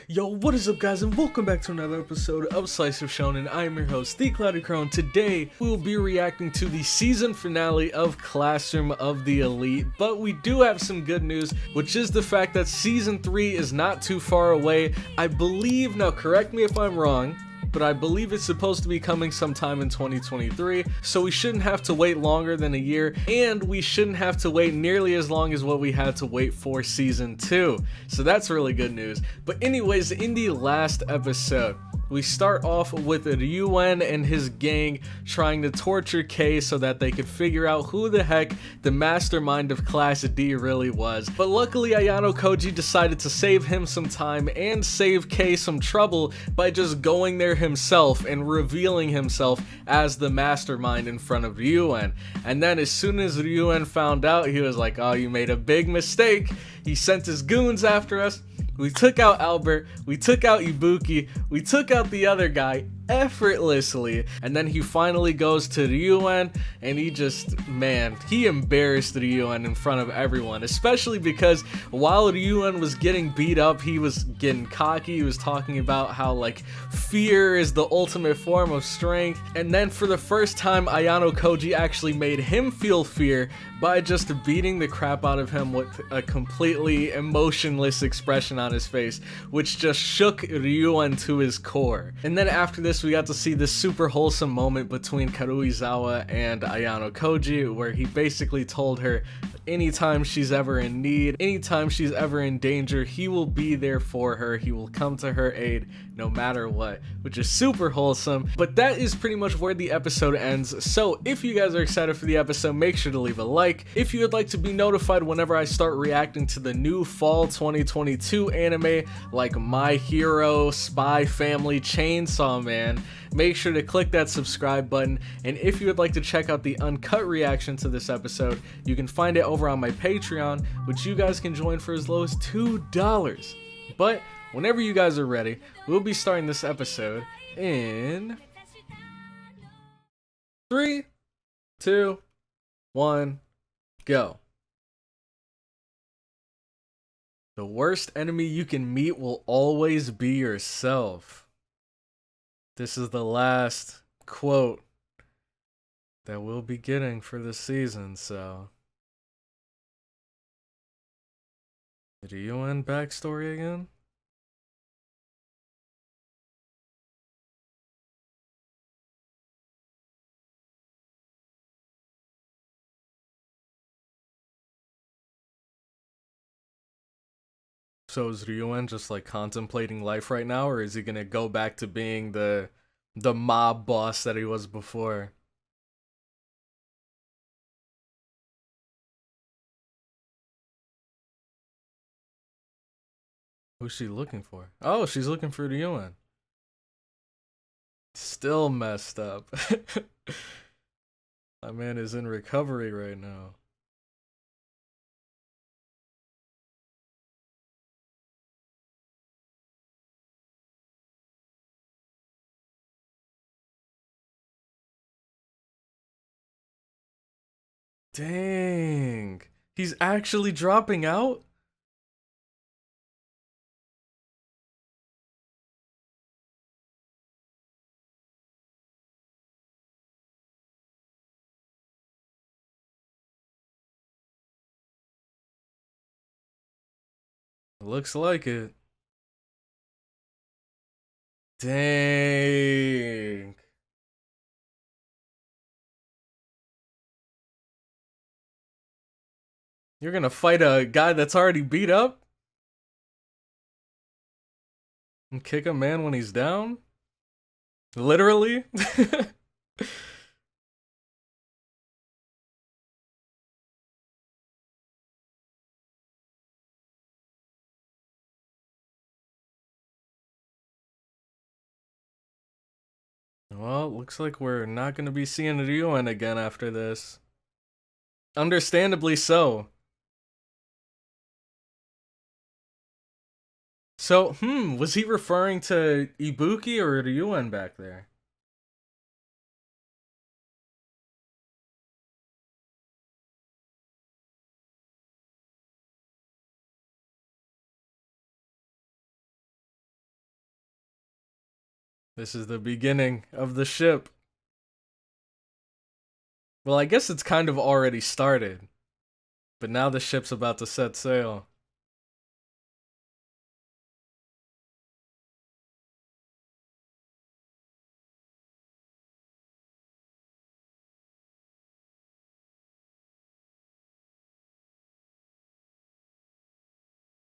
Yo, what is up guys, and welcome back to another episode of Slice of Shonen. I am your host, The Cloudy Crone. Today, we will be reacting to the season finale of Classroom of the Elite, but we do have some good news, which is the fact that Season 3 is not too far away. I believe, now correct me if I'm wrong, but I believe it's supposed to be coming sometime in 2023, so we shouldn't have to wait longer than a year, and we shouldn't have to wait nearly as long as what we had to wait for Season 2, so that's really good news. But anyways, in the last episode, we start off with Ryuen and his gang trying to torture Kei so that they could figure out who the heck the mastermind of Class D really was. But luckily Ayano Koji decided to save him some time and save Kei some trouble by just going there himself and revealing himself as the mastermind in front of Ryuen. And then as soon as Ryuen found out, he was like, oh, you made a big mistake. He sent his goons after us. We took out Albert, we took out Ibuki, we took out the other guy effortlessly, and then he finally goes to Ryuen, and he just, man, he embarrassed Ryuen in front of everyone, especially because while Ryuen was getting beat up, he was getting cocky. He was talking about how, like, fear is the ultimate form of strength, and then for the first time, Ayano Koji actually made him feel fear by just beating the crap out of him with a completely emotionless expression on his face, which just shook Ryuen to his core. And then after this, we got to see this super wholesome moment between Karuizawa and Ayano Koji, where he basically told her anytime she's ever in need, anytime she's ever in danger, he will be there for her. He will come to her aid no matter what, which is super wholesome. But that is pretty much where the episode ends. So if you guys are excited for the episode, make sure to leave a like. If you would like to be notified whenever I start reacting to the new fall 2022 anime like My Hero, Spy Family, Chainsaw Man, make sure to click that subscribe button. And if you would like to check out the uncut reaction to this episode, you can find it over on my Patreon, which you guys can join for as low as $2. But whenever you guys are ready, we'll be starting this episode in 3, 2, 1, go. The worst enemy you can meet will always be yourself. This is the last quote that we'll be getting for this season, so. Ryuen backstory again? So is Ryuen just like contemplating life right now, or is he gonna go back to being the mob boss that he was before? Who's she looking for? Oh, she's looking for Ryuen. Still messed up. My man is in recovery right now. Dang. He's actually dropping out? Looks like it. Dang. You're gonna fight a guy that's already beat up? And kick a man when he's down? Literally? Well, looks like we're not gonna be seeing Ryuen again after this. Understandably so. So, was he referring to Ibuki or Ryuen back there? This is the beginning of the ship. Well, I guess it's kind of already started. But now the ship's about to set sail.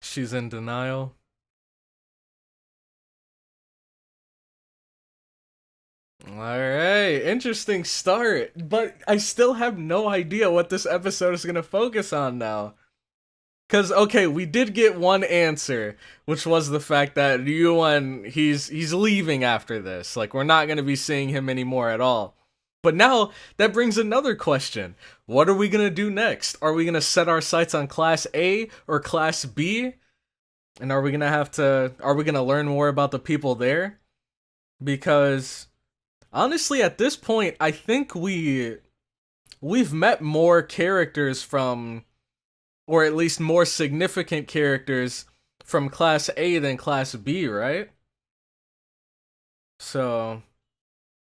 She's in denial. Alright, interesting start. But I still have no idea what this episode is gonna focus on now. Cause okay, we did get one answer, which was the fact that Yuan he's leaving after this. Like we're not gonna be seeing him anymore at all. But now that brings another question. What are we gonna do next? Are we gonna set our sights on Class A or Class B? And are we gonna learn more about the people there? Because honestly, at this point, I think we've met more characters from, or at least more significant characters from Class A than Class B, right? So,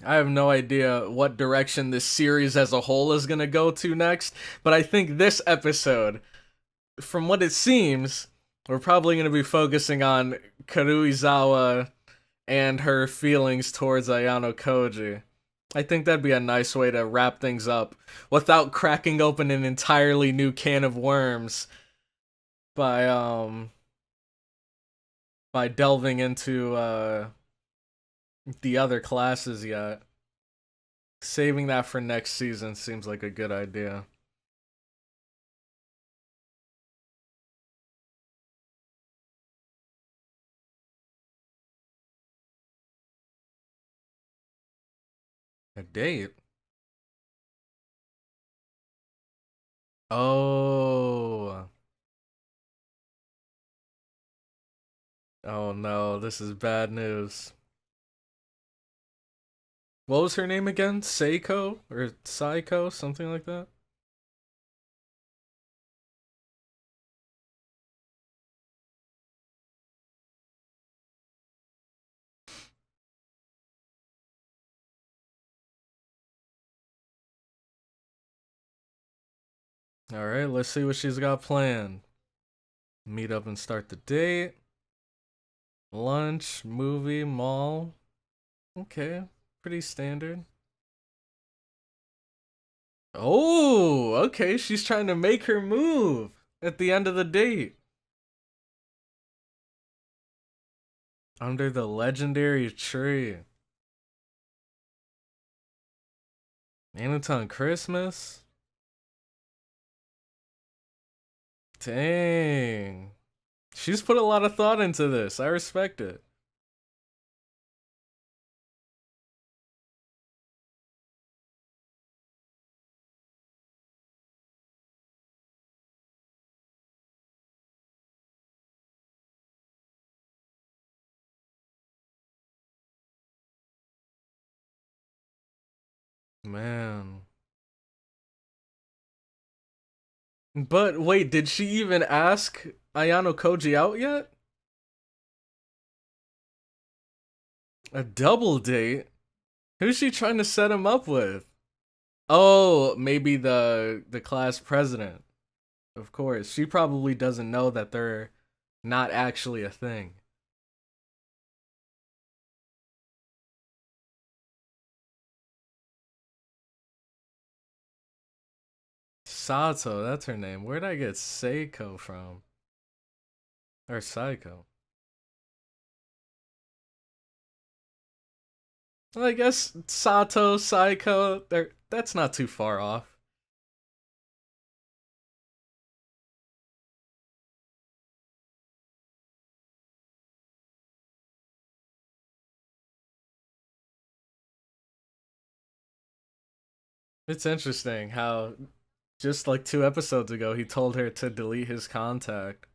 I have no idea what direction this series as a whole is gonna go to next, but I think this episode, from what it seems, we're probably gonna be focusing on Karuizawa and her feelings towards Ayano Koji. I think that'd be a nice way to wrap things up without cracking open an entirely new can of worms by delving into the other classes yet. Saving that for next season seems like a good idea. A date? Oh. Oh no, this is bad news. What was her name again? Seiko? Or Saiko? Something like that? Alright, let's see what she's got planned. Meet up and start the date. Lunch, movie, mall. Okay, pretty standard. Oh, okay, she's trying to make her move at the end of the date. Under the legendary tree. Anaton Christmas? Dang. She's put a lot of thought into this. I respect it. Man. But wait, did she even ask Ayano Koji out yet? A double date? Who's she trying to set him up with? Oh, maybe the class president. Of course. She probably doesn't know that they're not actually a thing. Sato, that's her name. Where'd I get Seiko from? Or Psycho? Well, I guess Sato, Psycho, that's not too far off. It's interesting how just like 2 episodes ago he told her to delete his contact.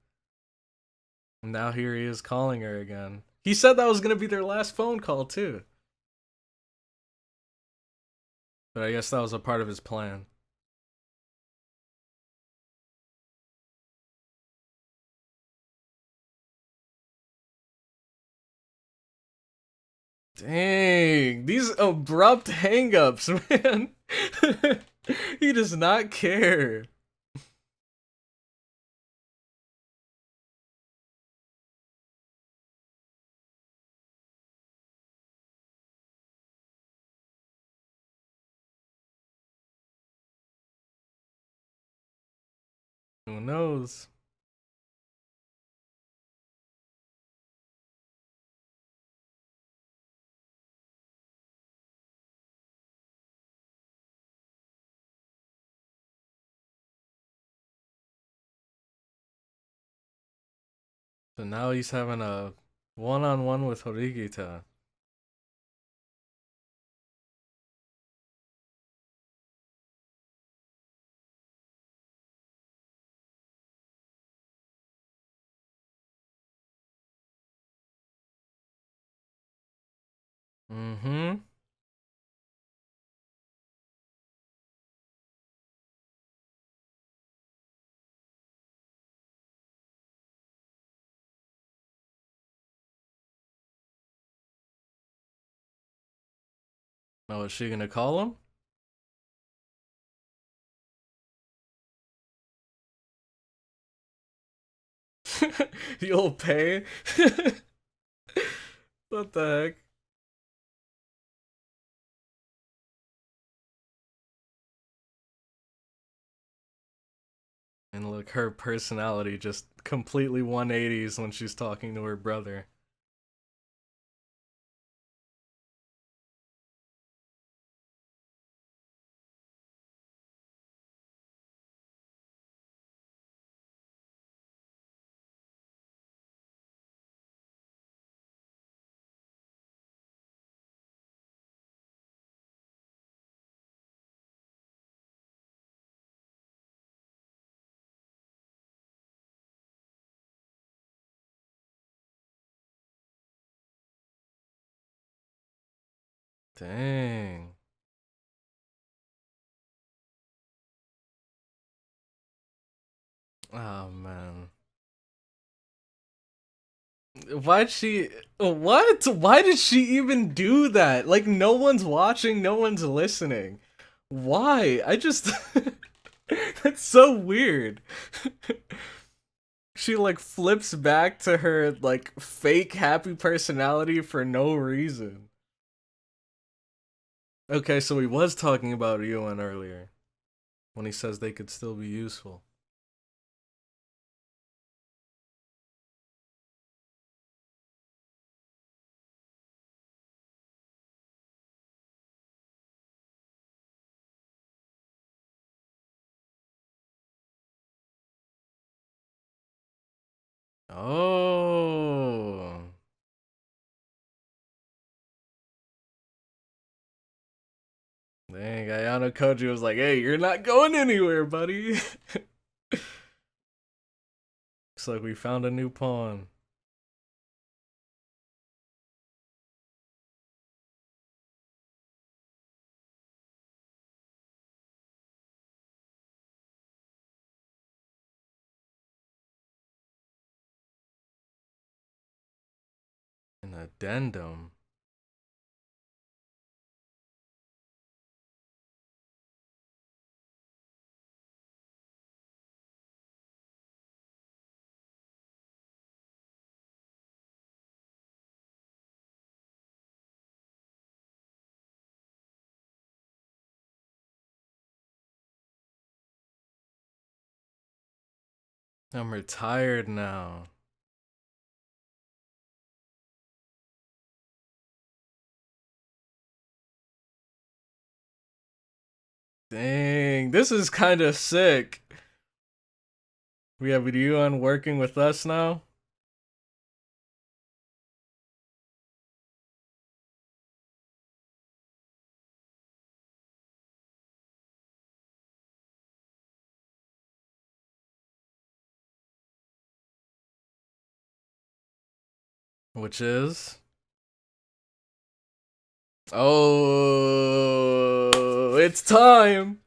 Now here he is calling her again. He said that was gonna be their last phone call too. But I guess that was a part of his plan. Dang, these abrupt hangups, man. He does not care. Who knows? So now he's having a one-on-one with Horigita. Mm-hmm. Oh, is she gonna call him? You'll pay? What the heck? And look, her personality just completely 180s when she's talking to her brother. Dang. Oh man. Why'd she. What? Why did she even do that? Like, no one's watching, no one's listening. Why? I just. That's so weird. She, like, flips back to her, like, fake happy personality for no reason. Okay, so he was talking about Yuan earlier. When he says they could still be useful. Oh. Dang, Ayano Koji was like, hey, you're not going anywhere, buddy. Looks like we found a new pawn. An addendum. I'm retired now. Dang, this is kind of sick. We have Yuan working with us now. Which is? Oh, it's time.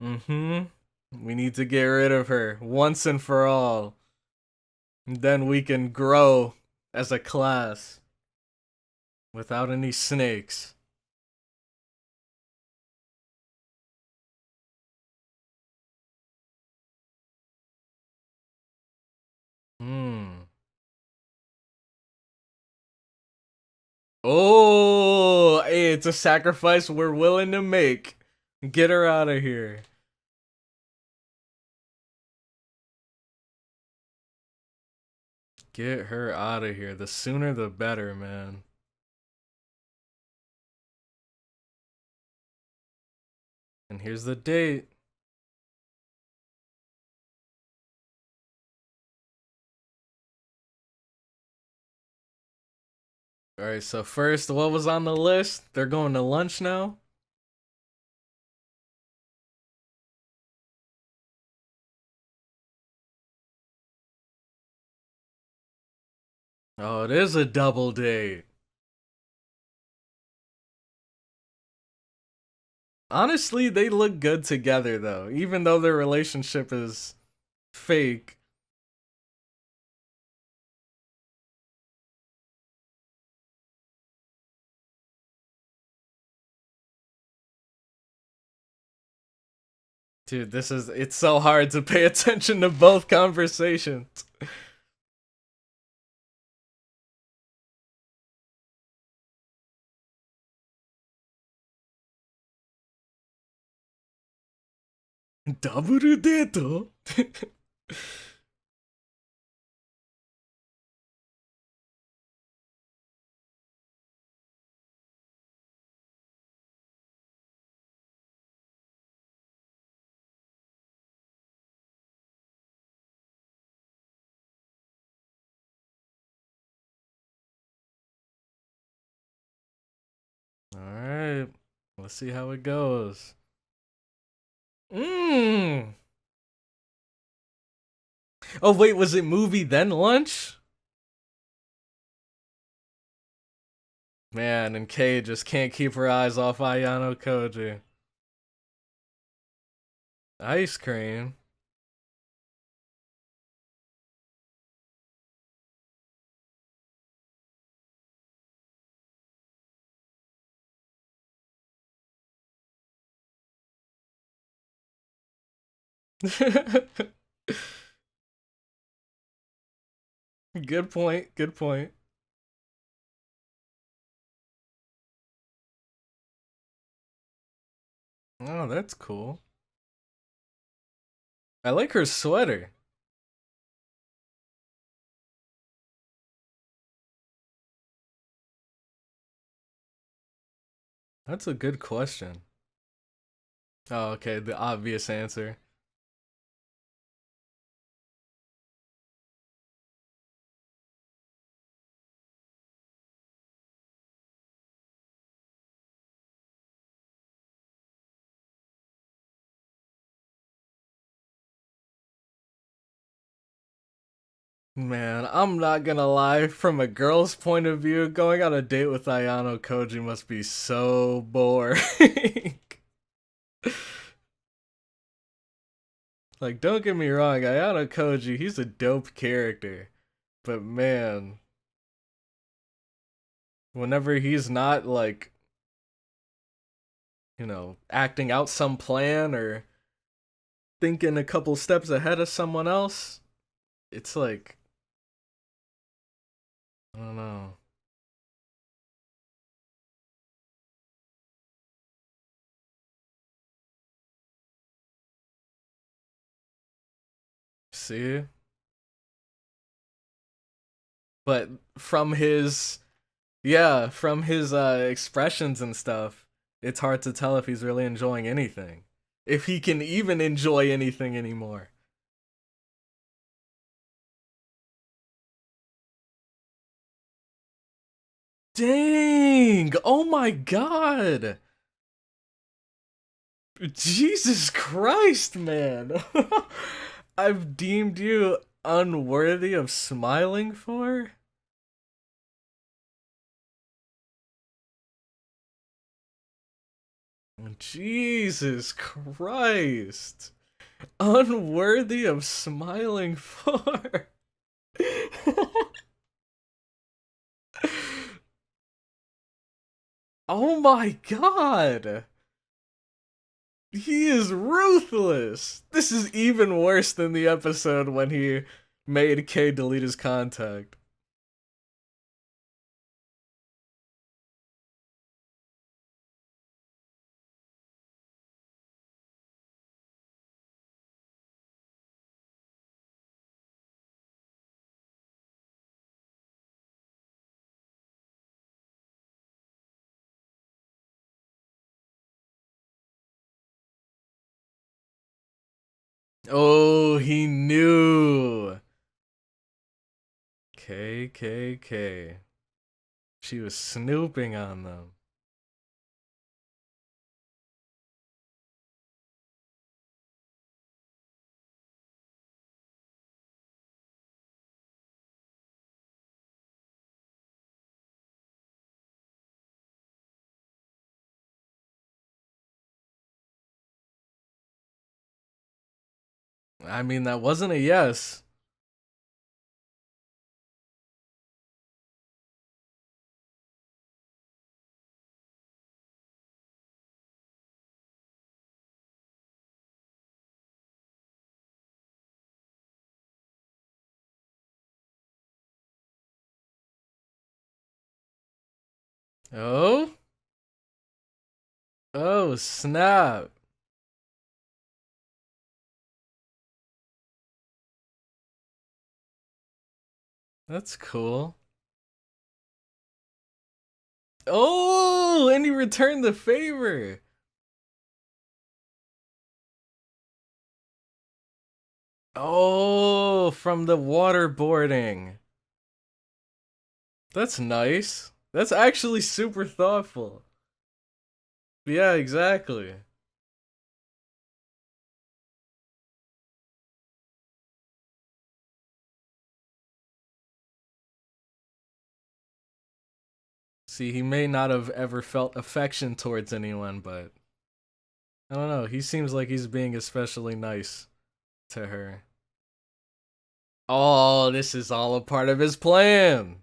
Mm-hmm. We need to get rid of her once and for all. Then we can grow as a class without any snakes. Oh, hey, it's a sacrifice we're willing to make. Get her out of here. Get her out of here. The sooner the better, man. And here's the date. Alright, so first, what was on the list? They're going to lunch now? Oh, it is a double date. Honestly, they look good together, though, even though their relationship is fake. Dude, it's so hard to pay attention to both conversations. Double date? Alright, let's see how it goes. Oh wait, was it movie then lunch? Man, and Kay just can't keep her eyes off Ayano Koji. Ice cream? Good point, good point. Oh, that's cool. I like her sweater. That's a good question. Oh, okay, the obvious answer. Man, I'm not gonna lie, from a girl's point of view, going on a date with Ayano Koji must be so boring. Like, don't get me wrong, Ayano Koji, he's a dope character. But man, whenever he's not, like, you know, acting out some plan or thinking a couple steps ahead of someone else, it's like, I don't know. See? But from his, yeah, from his expressions and stuff, it's hard to tell if he's really enjoying anything. If he can even enjoy anything anymore. Dang! Oh my god! Jesus Christ, man! I've deemed you unworthy of smiling for? Jesus Christ! Unworthy of smiling for? Oh my god! He is ruthless! This is even worse than the episode when he made K delete his contact. Oh, he knew. KKK. She was snooping on them. I mean, that wasn't a yes. Oh? Oh, snap. That's cool. Oh, and he returned the favor. Oh, from the waterboarding. That's nice. That's actually super thoughtful. Yeah, exactly. See, he may not have ever felt affection towards anyone, but I don't know. He seems like he's being especially nice to her. Oh, this is all a part of his plan.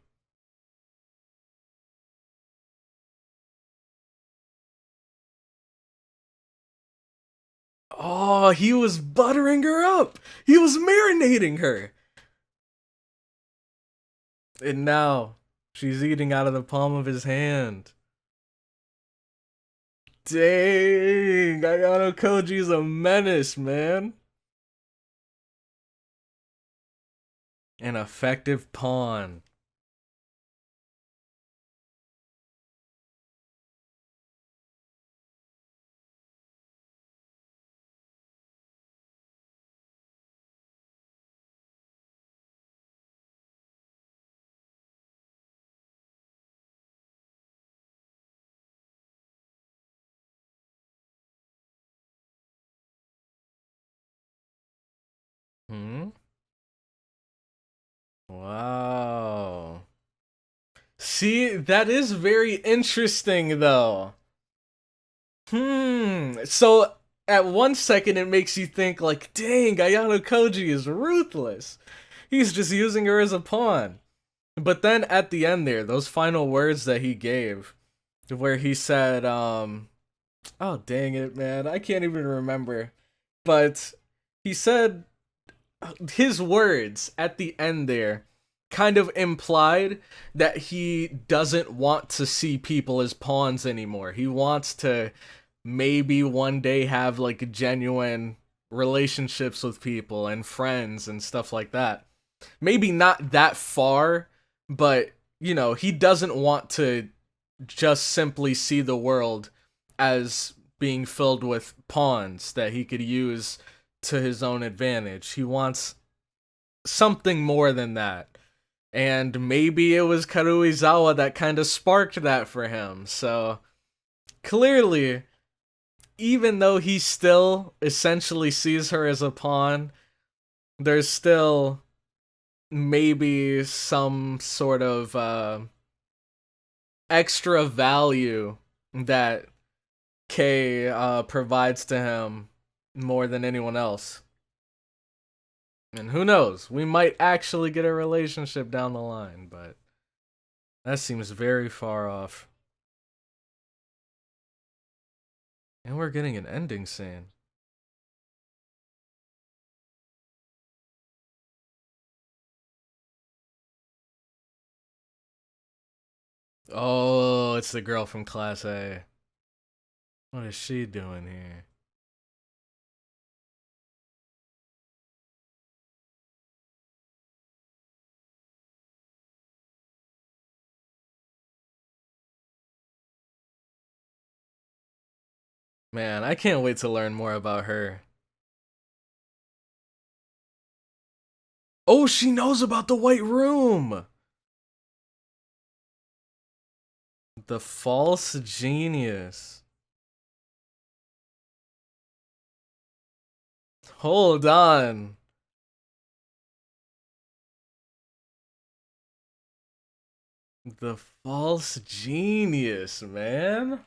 Oh, he was buttering her up. He was marinating her. And now she's eating out of the palm of his hand. Dang, Ayano Koji's a menace, man. An effective pawn. Hmm? Wow. See, that is very interesting, though. So, at 1 second, it makes you think, like, dang, Ayano Koji is ruthless. He's just using her as a pawn. But then at the end there, those final words that he gave, where he said, oh, dang it, man. I can't even remember. But he said his words at the end there kind of implied that he doesn't want to see people as pawns anymore. He wants to maybe one day have like genuine relationships with people and friends and stuff like that. Maybe not that far, but you know, he doesn't want to just simply see the world as being filled with pawns that he could use to his own advantage. He wants something more than that. And maybe it was Karuizawa that kind of sparked that for him. So clearly, even though he still essentially sees her as a pawn, there's still maybe some sort of extra value that K provides to him more than anyone else. And who knows? We might actually get a relationship down the line, but that seems very far off. And we're getting an ending scene. Oh, it's the girl from Class A. What is she doing here? Man, I can't wait to learn more about her. Oh, she knows about the White Room! The false genius. Hold on. The false genius, man.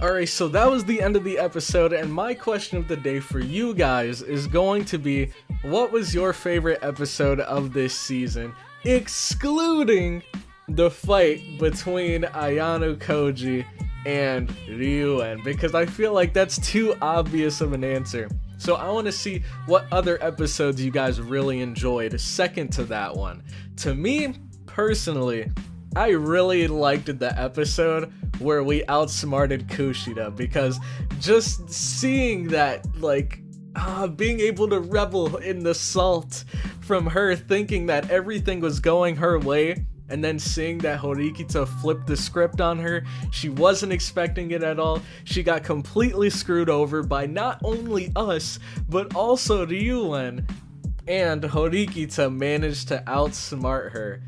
Alright, so that was the end of the episode, and my question of the day for you guys is going to be, what was your favorite episode of this season, excluding the fight between Ayano Koji and Ryuen, because I feel like that's too obvious of an answer. So I want to see what other episodes you guys really enjoyed second to that one. To me, personally, I really liked the episode where we outsmarted Kushida, because just seeing that, like, being able to revel in the salt from her thinking that everything was going her way, and then seeing that Horikita flipped the script on her, she wasn't expecting it at all. She got completely screwed over by not only us, but also Ryuen, and Horikita managed to outsmart her.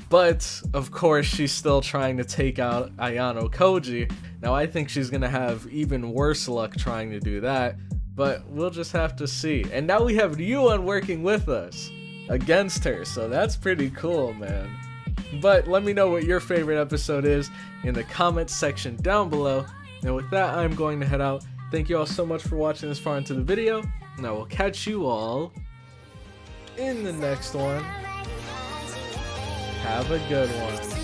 But, of course, she's still trying to take out Ayano Koji. Now, I think she's gonna have even worse luck trying to do that, but we'll just have to see. And now we have Ryuen working with us against her, so that's pretty cool, man. But let me know what your favorite episode is in the comments section down below. And with that, I'm going to head out. Thank you all so much for watching this far into the video, and I will catch you all in the next one. Have a good one.